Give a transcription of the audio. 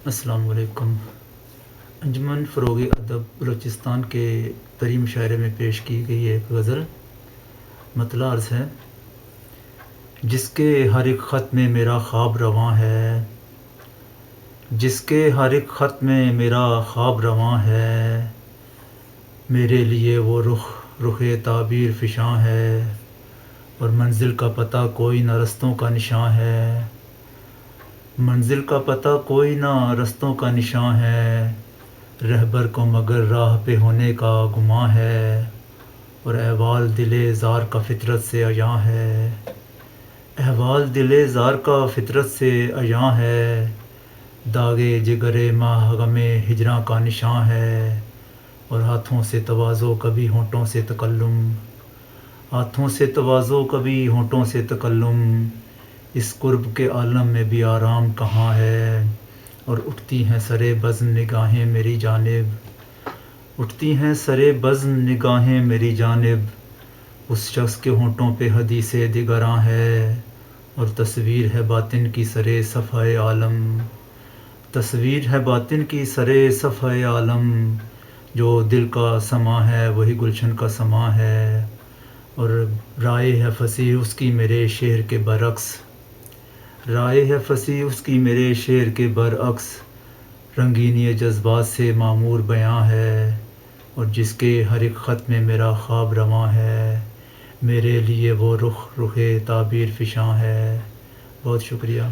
السلام علیکم۔ انجمن فروغ ادب بلوچستان کے ترین مشاعرے میں پیش کی گئی ایک غزل مطلع عرض ہے۔ جس کے ہر ایک خط میں میرا خواب رواں ہے، جس کے ہر ایک خط میں میرا خواب رواں ہے، میرے لیے وہ رخ تعبیر فشاں ہے، اور منزل کا پتہ کوئی نہ رستوں کا نشاں ہے، منزل کا پتہ کوئی نہ رستوں کا نشاں ہے، رہبر کو مگر راہ پہ ہونے کا گماں ہے، اور احوال دل زار کا فطرت سے عیاں ہے، احوال دل زار کا فطرت سے عیاں ہے، داغِ جگر ماہ غم ہجراں کا نشاں ہے، اور ہاتھوں سے تواضع کبھی ہونٹوں سے تکلم، ہاتھوں سے تواضع کبھی ہونٹوں سے تکلم، اس قرب کے عالم میں بھی آرام کہاں ہے، اور اٹھتی ہیں سرے بزم نگاہیں میری جانب، اٹھتی ہیں سرے بزم نگاہیں میری جانب، اس شخص کے ہونٹوں پہ حدیث دگراں ہے، اور تصویر ہے باطن کی سرے صفحۂ عالم، تصویر ہے باطن کی سرے صفحۂ عالم، جو دل کا سماں ہے وہی گلشن کا سماں ہے، اور رائے ہے فصیح اس کی میرے شعر کے برعکس، رائے ہے فصیح اس کی میرے شعر کے برعکس، رنگینی جذبات سے معمور بیاں ہے، اور جس کے ہر ایک خط میں میرا خواب رواں ہے، میرے لیے وہ رخ تعبیر فشاں ہے۔ بہت شکریہ۔